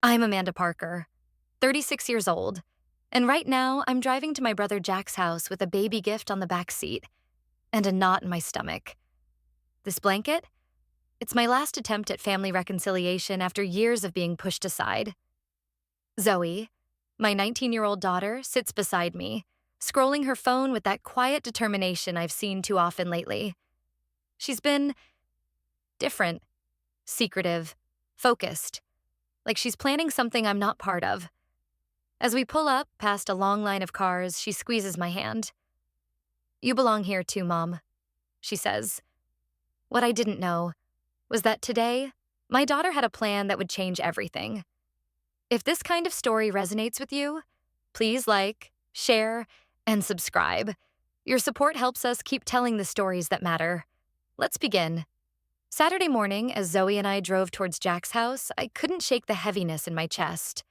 I'm Amanda Parker, 36 years old, and right now I'm driving to my brother Jack's house with a baby gift on the back seat and a knot in my stomach. This blanket? It's my last attempt at family reconciliation after years of being pushed aside. Zoe, my 19-year-old daughter, sits beside me, scrolling her phone with that quiet determination I've seen too often lately. She's been different, secretive, focused, like she's planning something I'm not part of. As we pull up past a long line of cars, she squeezes my hand. "You belong here too, Mom," she says. What I didn't know was that today, my daughter had a plan that would change everything. If this kind of story resonates with you, please like, share, and subscribe. Your support helps us keep telling the stories that matter. Let's begin. Saturday morning, as Zoe and I drove towards Jack's house, I couldn't shake the heaviness in my chest.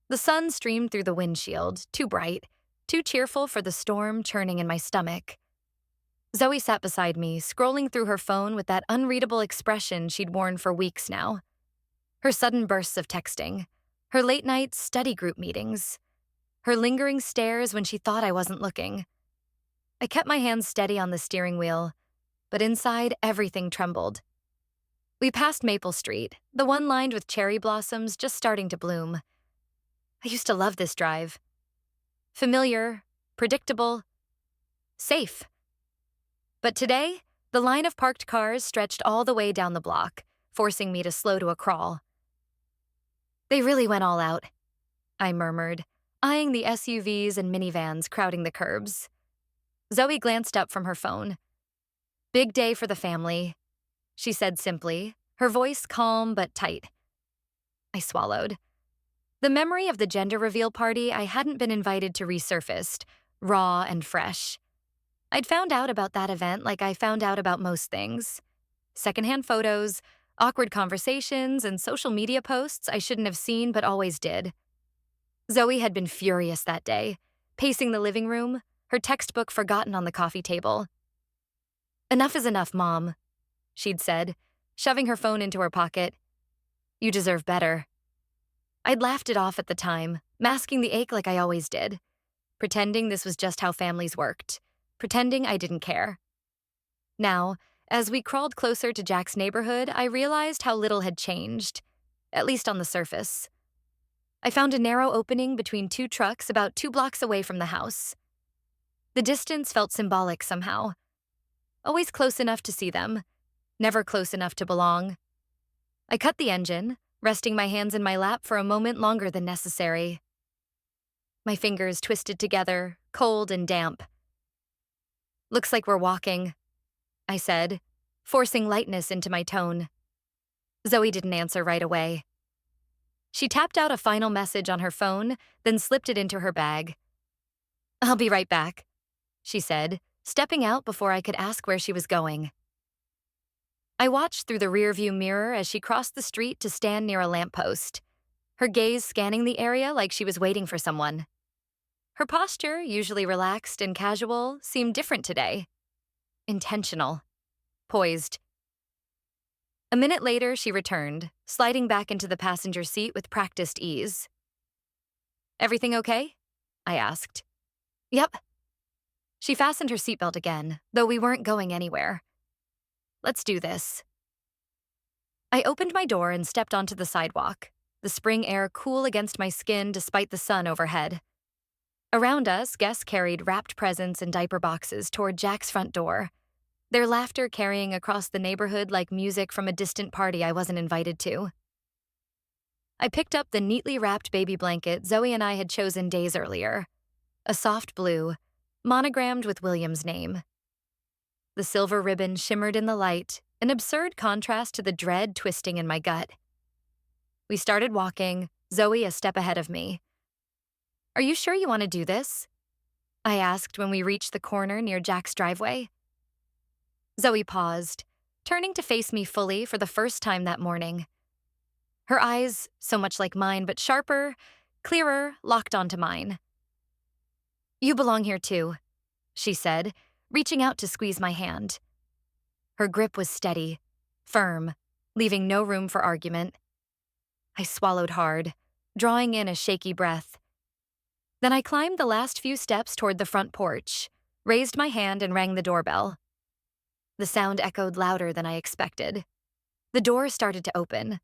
The sun streamed through the windshield, too bright, too cheerful for the storm churning in my stomach. Zoe sat beside me, scrolling through her phone with that unreadable expression she'd worn for weeks now. Her sudden bursts of texting, her late-night study group meetings, her lingering stares when she thought I wasn't looking. I kept my hands steady on the steering wheel, but inside everything trembled. We passed Maple Street, the one lined with cherry blossoms just starting to bloom. I used to love this drive. Familiar, predictable, safe. But today, the line of parked cars stretched all the way down the block, forcing me to slow to a crawl. "They really went all out," I murmured, eyeing the SUVs and minivans crowding the curbs. Zoe glanced up from her phone. "Big day for the family," she said simply, her voice calm but tight. I swallowed. The memory of the gender reveal party I hadn't been invited to resurfaced, raw and fresh. I'd found out about that event like I found out about most things. Secondhand photos, awkward conversations, and social media posts I shouldn't have seen but always did. Zoe had been furious that day, pacing the living room, her textbook forgotten on the coffee table. "Enough is enough, Mom," she'd said, shoving her phone into her pocket. "You deserve better." I'd laughed it off at the time, masking the ache like I always did, pretending this was just how families worked, pretending I didn't care. Now, as we crawled closer to Jack's neighborhood, I realized how little had changed, at least on the surface. I found a narrow opening between two trucks about 2 blocks away from the house. The distance felt symbolic somehow. Always close enough to see them, never close enough to belong. I cut the engine, resting my hands in my lap for a moment longer than necessary. My fingers twisted together, cold and damp. "Looks like we're walking," I said, forcing lightness into my tone. Zoe didn't answer right away. She tapped out a final message on her phone, then slipped it into her bag. "I'll be right back," she said, stepping out before I could ask where she was going. I watched through the rearview mirror as she crossed the street to stand near a lamppost, her gaze scanning the area like she was waiting for someone. Her posture, usually relaxed and casual, seemed different today. Intentional. Poised. A minute later, she returned, sliding back into the passenger seat with practiced ease. "Everything okay?" I asked. "Yep." She fastened her seatbelt again, though we weren't going anywhere. "Let's do this." I opened my door and stepped onto the sidewalk, the spring air cool against my skin despite the sun overhead. Around us, guests carried wrapped presents and diaper boxes toward Jack's front door, their laughter carrying across the neighborhood like music from a distant party I wasn't invited to. I picked up the neatly wrapped baby blanket Zoe and I had chosen days earlier, a soft blue, monogrammed with William's name. The silver ribbon shimmered in the light, an absurd contrast to the dread twisting in my gut. We started walking, Zoe a step ahead of me. "Are you sure you want to do this?" I asked when we reached the corner near Jack's driveway. Zoe paused, turning to face me fully for the first time that morning. Her eyes, so much like mine but sharper, clearer, locked onto mine. "You belong here too," she said, reaching out to squeeze my hand. Her grip was steady, firm, leaving no room for argument. I swallowed hard. drawing in a shaky breath. Then I climbed the last few steps toward the front porch, raised my hand and rang the doorbell. The sound echoed louder than I expected. The door started to open,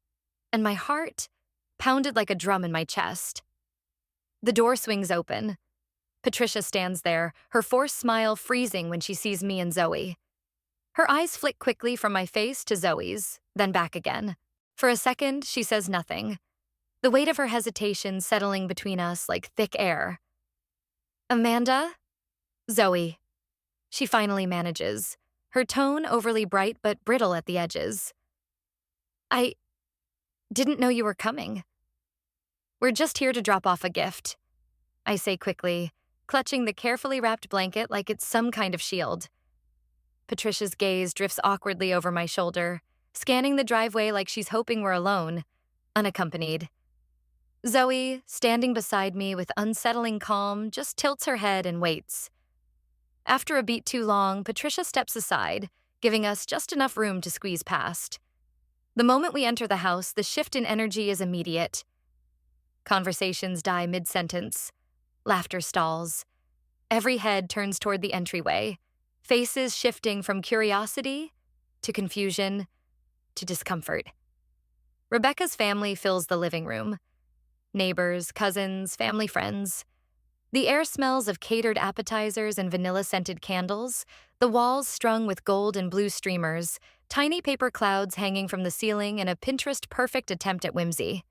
and my heart pounded like a drum in my chest. The door swings open. Patricia stands there, her forced smile freezing when she sees me and Zoe. Her eyes flick quickly from my face to Zoe's, then back again. For a second, she says nothing, the weight of her hesitation settling between us like thick air. "Amanda?" "Zoe." She finally manages, her tone overly bright but brittle at the edges. "I didn't know you were coming." "We're just here to drop off a gift," I say quickly, clutching the carefully wrapped blanket like it's some kind of shield. Patricia's gaze drifts awkwardly over my shoulder, scanning the driveway like she's hoping we're alone, unaccompanied. Zoe, standing beside me with unsettling calm, just tilts her head and waits. After a beat too long, Patricia steps aside, giving us just enough room to squeeze past. The moment we enter the house, the shift in energy is immediate. Conversations die mid-sentence. Laughter stalls. Every head turns toward the entryway, faces shifting from curiosity to confusion to discomfort. Rebecca's family fills the living room. Neighbors, cousins, family friends. The air smells of catered appetizers and vanilla-scented candles, the walls strung with gold and blue streamers, tiny paper clouds hanging from the ceiling in a Pinterest-perfect attempt at whimsy.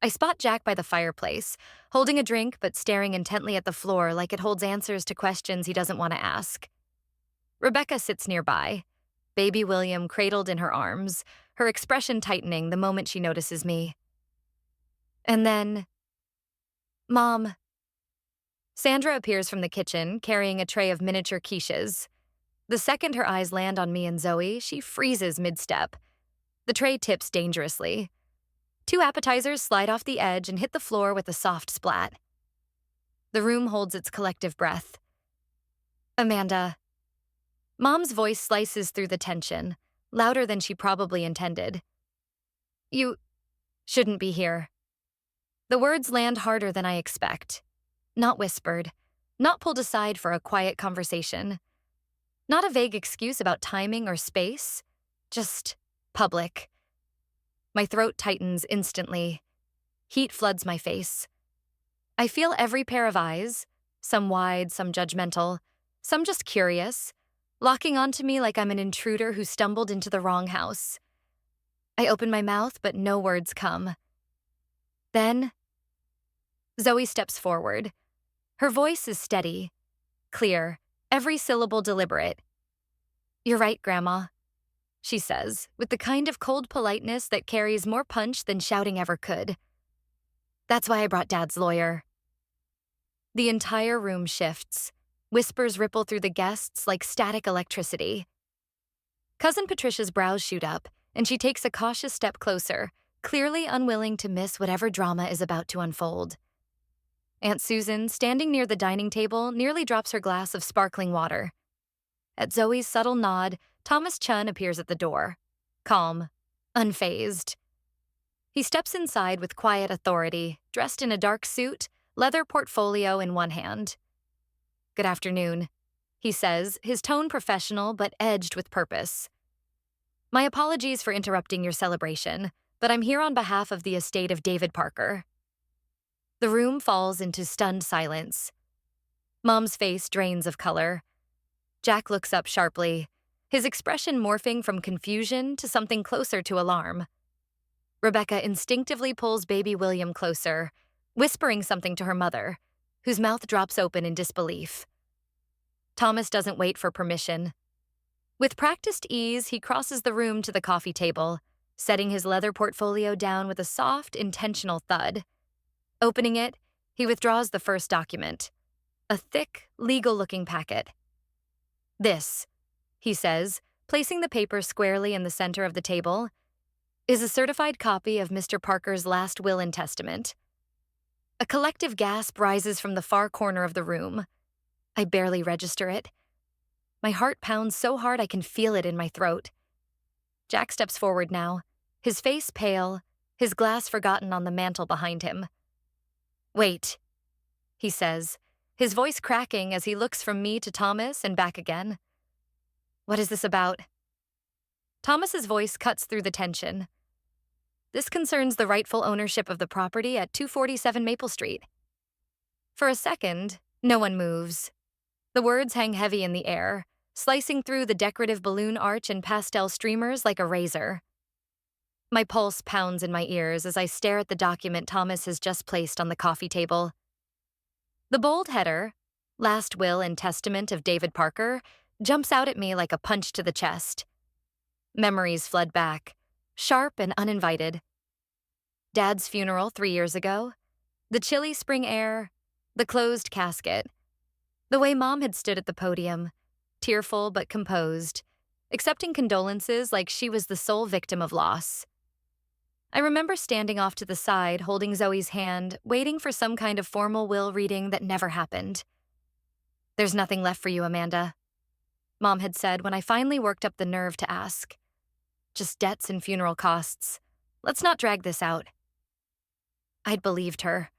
I spot Jack by the fireplace, holding a drink but staring intently at the floor like it holds answers to questions he doesn't want to ask. Rebecca sits nearby, baby William cradled in her arms, her expression tightening the moment she notices me. And then, "Mom." Sandra appears from the kitchen, carrying a tray of miniature quiches. The second her eyes land on me and Zoe, she freezes mid-step. The tray tips dangerously. 2 appetizers slide off the edge and hit the floor with a soft splat. The room holds its collective breath. "Amanda." Mom's voice slices through the tension, louder than she probably intended. "You shouldn't be here." The words land harder than I expect. Not whispered, not pulled aside for a quiet conversation. Not a vague excuse about timing or space, just public. My throat tightens instantly. Heat floods my face. I feel every pair of eyes, some wide, some judgmental, some just curious, locking onto me like I'm an intruder who stumbled into the wrong house. I open my mouth, but no words come. Then, Zoe steps forward. Her voice is steady, clear, every syllable deliberate. "You're right, Grandma," she says, with the kind of cold politeness that carries more punch than shouting ever could. "That's why I brought Dad's lawyer." The entire room shifts. Whispers ripple through the guests like static electricity. Cousin Patricia's brows shoot up, and she takes a cautious step closer, clearly unwilling to miss whatever drama is about to unfold. Aunt Susan, standing near the dining table, nearly drops her glass of sparkling water. At Zoe's subtle nod, Thomas Chun appears at the door, calm, unfazed. He steps inside with quiet authority, dressed in a dark suit, leather portfolio in one hand. "Good afternoon," he says, his tone professional but edged with purpose. "My apologies for interrupting your celebration, but I'm here on behalf of the estate of David Parker." The room falls into stunned silence. Mom's face drains of color. Jack looks up sharply, his expression morphing from confusion to something closer to alarm. Rebecca instinctively pulls baby William closer, whispering something to her mother, whose mouth drops open in disbelief. Thomas doesn't wait for permission. With practiced ease, he crosses the room to the coffee table, setting his leather portfolio down with a soft, intentional thud. Opening it, he withdraws the first document, a thick, legal-looking packet. "This," he says, placing the paper squarely in the center of the table, "is a certified copy of Mr. Parker's last will and testament." A collective gasp rises from the far corner of the room. I barely register it. My heart pounds so hard I can feel it in my throat. Jack steps forward now, his face pale, his glass forgotten on the mantel behind him. "Wait," he says, his voice cracking as he looks from me to Thomas and back again. "What is this about?" Thomas's voice cuts through the tension. "This concerns the rightful ownership of the property at 247 Maple Street." For a second, no one moves. The words hang heavy in the air, slicing through the decorative balloon arch and pastel streamers like a razor. My pulse pounds in my ears as I stare at the document Thomas has just placed on the coffee table. The bold header, "Last Will and Testament of David Parker," jumps out at me like a punch to the chest. Memories flood back, sharp and uninvited. Dad's funeral 3 years ago, the chilly spring air, the closed casket, the way Mom had stood at the podium, tearful but composed, accepting condolences like she was the sole victim of loss. I remember standing off to the side, holding Zoe's hand, waiting for some kind of formal will reading that never happened. "There's nothing left for you, Amanda," Mom had said when I finally worked up the nerve to ask. "Just debts and funeral costs. Let's not drag this out." I'd believed her.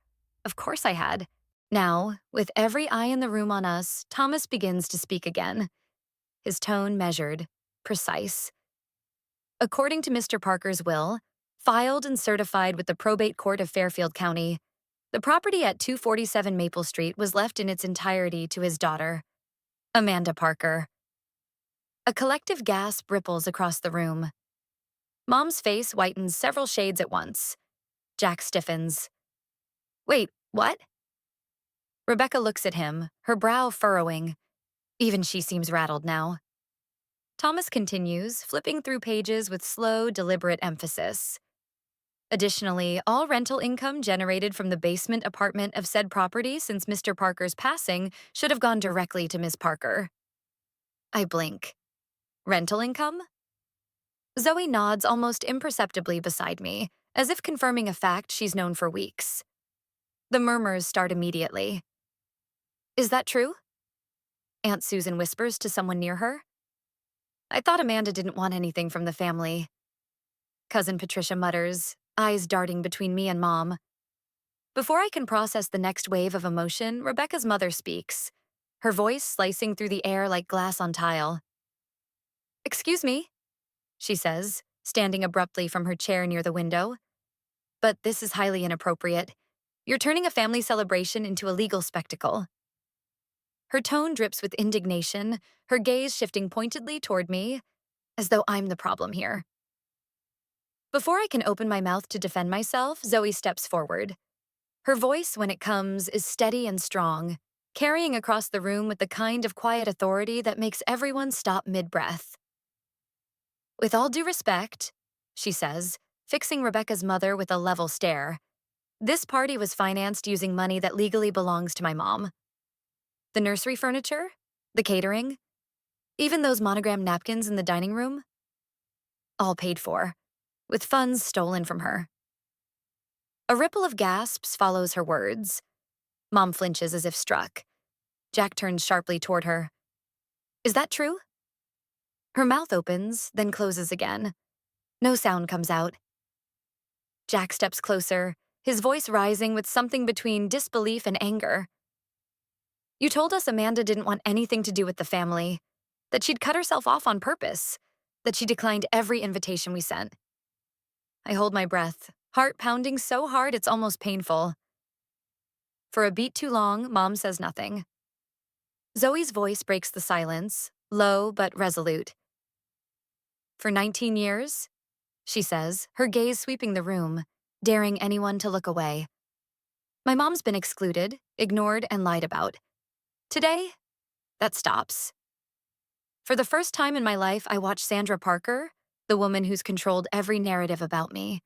Of course I had. Now, with every eye in the room on us, Thomas begins to speak again. His tone measured, precise. According to Mr. Parker's will, filed and certified with the probate court of Fairfield County, the property at 247 Maple Street was left in its entirety to his daughter, Amanda Parker. A collective gasp ripples across the room. Mom's face whitens several shades at once. Jack stiffens. "Wait, what?" Rebecca looks at him, her brow furrowing. Even she seems rattled now. Thomas continues, flipping through pages with slow, deliberate emphasis. Additionally, all rental income generated from the basement apartment of said property since Mr. Parker's passing should have gone directly to Ms. Parker. I blink. Rental income? Zoe nods almost imperceptibly beside me, as if confirming a fact she's known for weeks. The murmurs start immediately. "Is that true?" Aunt Susan whispers to someone near her. "I thought Amanda didn't want anything from the family." Cousin Patricia mutters, eyes darting between me and Mom. Before I can process the next wave of emotion, Rebecca's mother speaks, her voice slicing through the air like glass on tile. "Excuse me," she says, standing abruptly from her chair near the window. "But this is highly inappropriate. You're turning a family celebration into a legal spectacle." Her tone drips with indignation, her gaze shifting pointedly toward me, as though I'm the problem here. Before I can open my mouth to defend myself, Zoe steps forward. Her voice, when it comes, is steady and strong, carrying across the room with the kind of quiet authority that makes everyone stop mid-breath. "With all due respect," she says, fixing Rebecca's mother with a level stare, "this party was financed using money that legally belongs to my mom. The nursery furniture, the catering, even those monogram napkins in the dining room, all paid for, with funds stolen from her." A ripple of gasps follows her words. Mom flinches as if struck. Jack turns sharply toward her. "Is that true?" Her mouth opens, then closes again. No sound comes out. Jack steps closer, his voice rising with something between disbelief and anger. "You told us Amanda didn't want anything to do with the family, that she'd cut herself off on purpose, that she declined every invitation we sent." I hold my breath, heart pounding so hard it's almost painful. For a beat too long, Mom says nothing. Zoe's voice breaks the silence, low but resolute. "For 19 years, she says, her gaze sweeping the room, daring anyone to look away. "My mom's been excluded, ignored, and lied about. Today, that stops. For the first time in my life, I watch Sandra Parker, the woman who's controlled every narrative about me,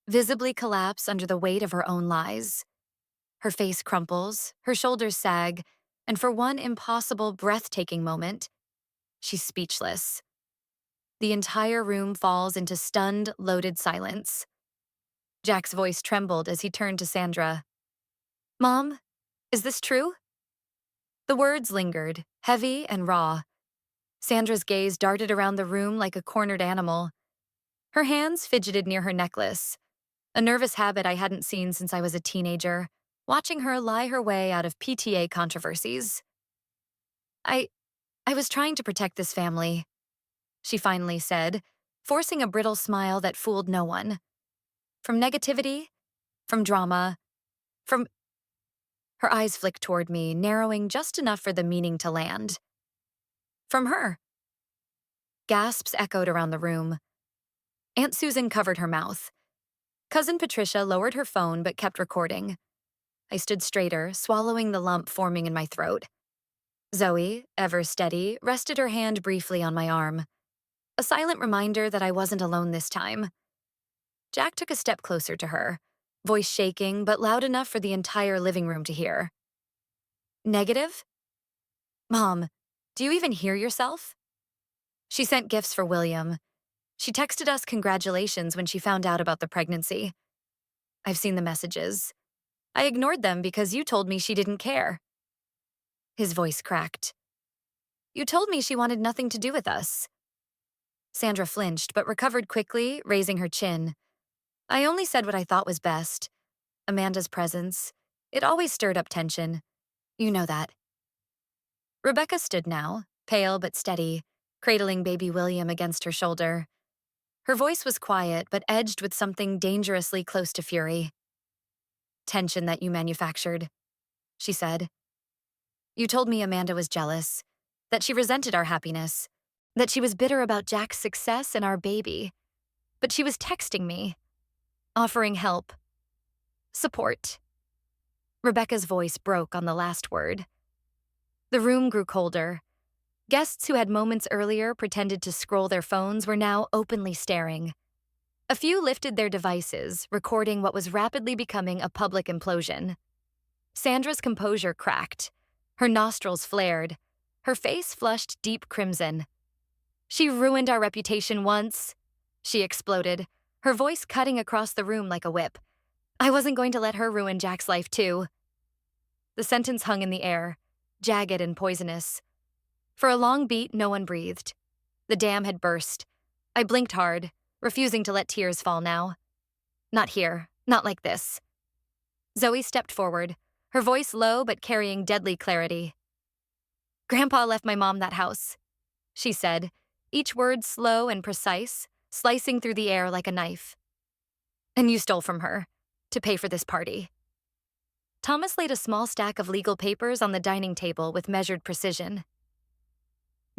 visibly collapse under the weight of her own lies. Her face crumples, her shoulders sag, and for one impossible, breathtaking moment, she's speechless. The entire room falls into stunned, loaded silence. Jack's voice trembled as he turned to Sandra. "Mom, is this true?" The words lingered, heavy and raw. Sandra's gaze darted around the room like a cornered animal. Her hands fidgeted near her necklace. a nervous habit I hadn't seen since I was a teenager, watching her lie her way out of PTA controversies. I I was trying to protect this family, she finally said, forcing a brittle smile that fooled no one. From negativity, from drama, from her eyes flicked toward me, narrowing just enough for the meaning to land. From her. Gasps echoed around the room. Aunt Susan covered her mouth. Cousin Patricia lowered her phone but kept recording. I stood straighter, swallowing the lump forming in my throat. Zoe, ever steady, rested her hand briefly on my arm. A silent reminder that I wasn't alone this time. Jack took a step closer to her, voice shaking but loud enough for the entire living room to hear. Negative? Mom, do you even hear yourself? She sent gifts for William. She texted us congratulations when she found out about the pregnancy. I've seen the messages. I ignored them because you told me she didn't care. His voice cracked. You told me she wanted nothing to do with us. Sandra flinched but recovered quickly, raising her chin. I only said what I thought was best. Amanda's presence. It always stirred up tension. You know that. Rebecca stood now, pale but steady, cradling baby William against her shoulder. Her voice was quiet but edged with something dangerously close to fury. Tension that you manufactured, she said. You told me Amanda was jealous, that she resented our happiness, that she was bitter about Jack's success and our baby. But she was texting me, offering help, support. Rebecca's voice broke on the last word. The room grew colder. Guests who had moments earlier pretended to scroll their phones were now openly staring. A few lifted their devices, recording what was rapidly becoming a public implosion. Sandra's composure cracked. Her nostrils flared. Her face flushed deep crimson. She ruined our reputation once, she exploded, her voice cutting across the room like a whip. I wasn't going to let her ruin Jack's life too. The sentence hung in the air, jagged and poisonous. For a long beat, no one breathed. The dam had burst. I blinked hard, refusing to let tears fall now. Not here, not like this. Zoe stepped forward, her voice low but carrying deadly clarity. Grandpa left my mom that house, she said, each word slow and precise, slicing through the air like a knife. And you stole from her, to pay for this party. Thomas laid a small stack of legal papers on the dining table with measured precision.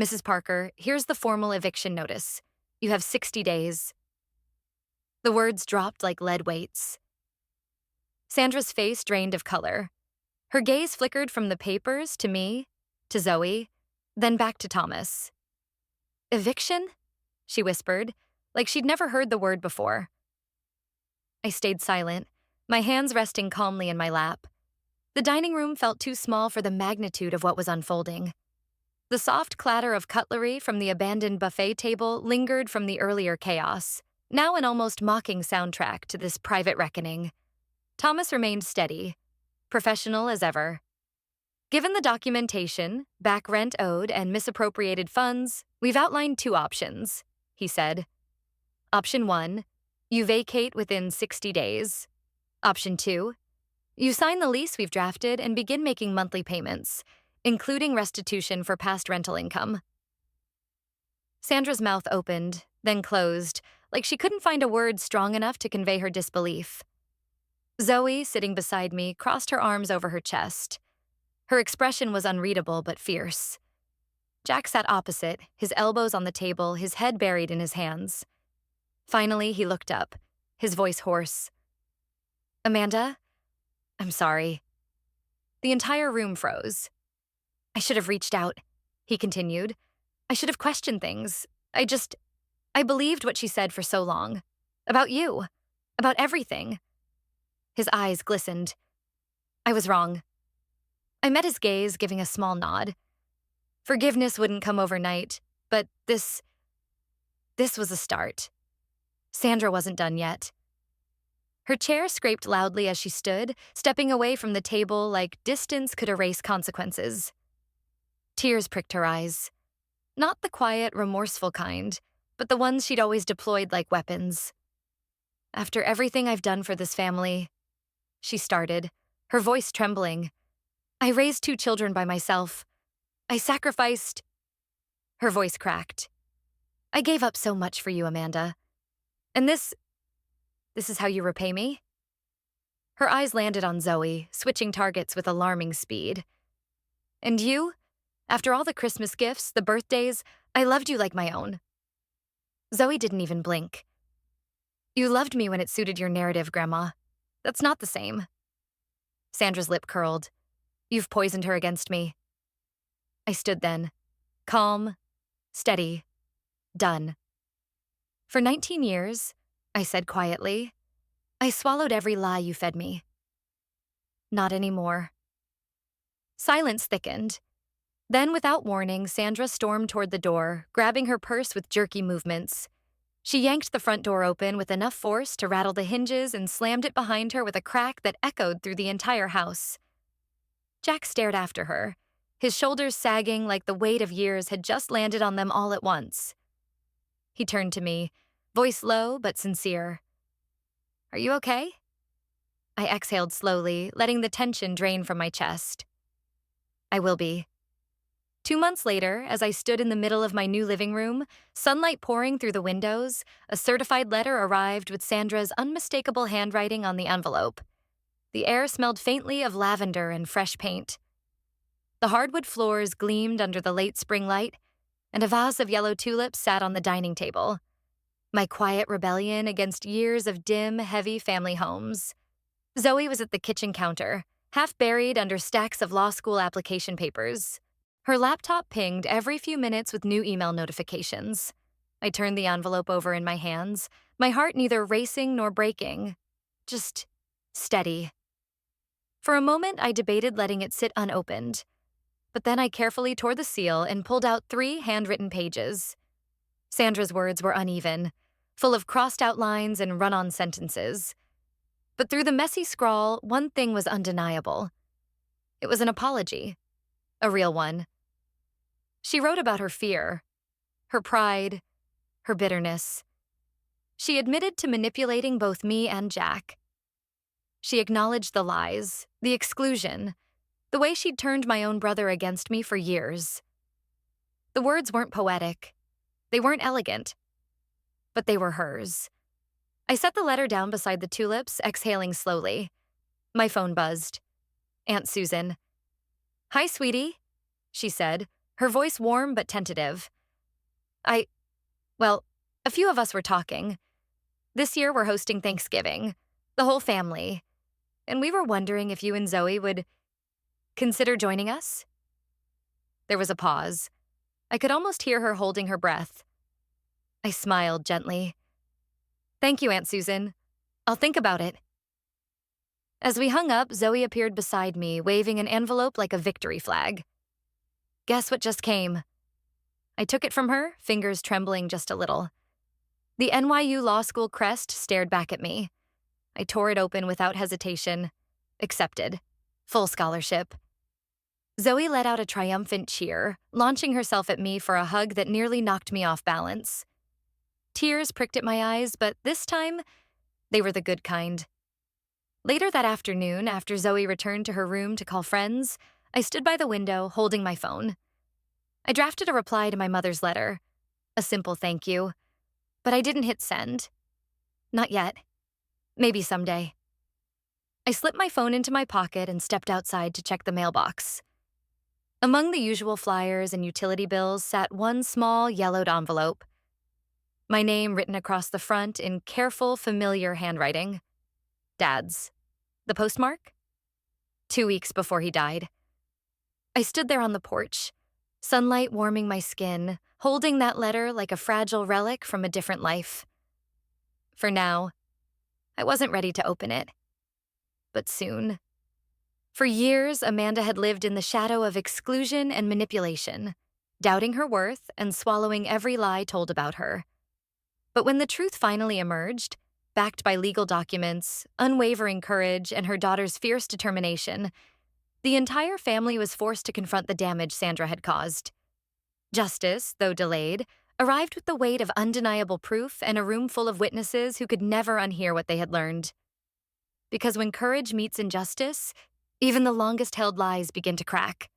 Mrs. Parker, here's the formal eviction notice. You have 60 days. The words dropped like lead weights. Sandra's face drained of color. Her gaze flickered from the papers to me, to Zoe, then back to Thomas. Eviction? She whispered, like she'd never heard the word before. I stayed silent, my hands resting calmly in my lap. The dining room felt too small for the magnitude of what was unfolding. The soft clatter of cutlery from the abandoned buffet table lingered from the earlier chaos, now an almost mocking soundtrack to this private reckoning. Thomas remained steady, professional as ever. Given the documentation, back rent owed, and misappropriated funds, we've outlined 2 options, he said. Option 1, you vacate within 60 days. Option 2, you sign the lease we've drafted and begin making monthly payments, including restitution for past rental income. Sandra's mouth opened, then closed, like she couldn't find a word strong enough to convey her disbelief. Zoe, sitting beside me, crossed her arms over her chest. Her expression was unreadable but fierce. Jack sat opposite, his elbows on the table, his head buried in his hands. Finally, he looked up, his voice hoarse. Amanda? I'm sorry. The entire room froze. I should have reached out, he continued. I should have questioned things. I believed what she said for so long. About you. About everything. His eyes glistened. I was wrong. I met his gaze, giving a small nod. Forgiveness wouldn't come overnight, but this was a start. Sandra wasn't done yet. Her chair scraped loudly as she stood, stepping away from the table like distance could erase consequences. Tears pricked her eyes. Not the quiet, remorseful kind, but the ones she'd always deployed like weapons. After everything I've done for this family, she started, her voice trembling. I raised 2 children by myself. I sacrificed. Her voice cracked. I gave up so much for you, Amanda. And this is how you repay me? Her eyes landed on Zoe, switching targets with alarming speed. And you? After all the Christmas gifts, the birthdays, I loved you like my own. Zoe didn't even blink. You loved me when it suited your narrative, Grandma. That's not the same. Sandra's lip curled. You've poisoned her against me. I stood then, calm, steady, done. For 19 years, I said quietly, I swallowed every lie you fed me. Not anymore. Silence thickened. Then, without warning, Sandra stormed toward the door, grabbing her purse with jerky movements. She yanked the front door open with enough force to rattle the hinges and slammed it behind her with a crack that echoed through the entire house. Jack stared after her, his shoulders sagging like the weight of years had just landed on them all at once. He turned to me, voice low but sincere. Are you okay? I exhaled slowly, letting the tension drain from my chest. I will be. 2 months later, as I stood in the middle of my new living room, sunlight pouring through the windows, a certified letter arrived with Sandra's unmistakable handwriting on the envelope. The air smelled faintly of lavender and fresh paint. The hardwood floors gleamed under the late spring light, and a vase of yellow tulips sat on the dining table. My quiet rebellion against years of dim, heavy family homes. Zoe was at the kitchen counter, half buried under stacks of law school application papers. Her laptop pinged every few minutes with new email notifications. I turned the envelope over in my hands, my heart neither racing nor breaking, just steady. For a moment, I debated letting it sit unopened, but then I carefully tore the seal and pulled out 3 handwritten pages. Sandra's words were uneven, full of crossed-out lines and run-on sentences. But through the messy scrawl, one thing was undeniable. It was an apology. A real one. She wrote about her fear, her pride, her bitterness. She admitted to manipulating both me and Jack. She acknowledged the lies, the exclusion, the way she'd turned my own brother against me for years. The words weren't poetic. They weren't elegant. But they were hers. I set the letter down beside the tulips, exhaling slowly. My phone buzzed. Aunt Susan. Hi, sweetie, she said, her voice warm but tentative. Well, a few of us were talking. This year we're hosting Thanksgiving, the whole family, and we were wondering if you and Zoe would consider joining us? There was a pause. I could almost hear her holding her breath. I smiled gently. Thank you, Aunt Susan. I'll think about it. As we hung up, Zoe appeared beside me, waving an envelope like a victory flag. Guess what just came? I took it from her, fingers trembling just a little. The NYU Law School crest stared back at me. I tore it open without hesitation. Accepted. Full scholarship. Zoe let out a triumphant cheer, launching herself at me for a hug that nearly knocked me off balance. Tears pricked at my eyes, but this time, they were the good kind. Later that afternoon, after Zoe returned to her room to call friends, I stood by the window, holding my phone. I drafted a reply to my mother's letter. A simple thank you. But I didn't hit send. Not yet. Maybe someday. I slipped my phone into my pocket and stepped outside to check the mailbox. Among the usual flyers and utility bills sat one small, yellowed envelope. My name written across the front in careful, familiar handwriting. Dad's. The postmark? 2 weeks before he died. I stood there on the porch, sunlight warming my skin, holding that letter like a fragile relic from a different life. For now, I wasn't ready to open it. But soon. For years, Amanda had lived in the shadow of exclusion and manipulation, doubting her worth and swallowing every lie told about her. But when the truth finally emerged, backed by legal documents, unwavering courage, and her daughter's fierce determination, the entire family was forced to confront the damage Sandra had caused. Justice, though delayed, arrived with the weight of undeniable proof and a room full of witnesses who could never unhear what they had learned. Because when courage meets injustice, even the longest held lies begin to crack.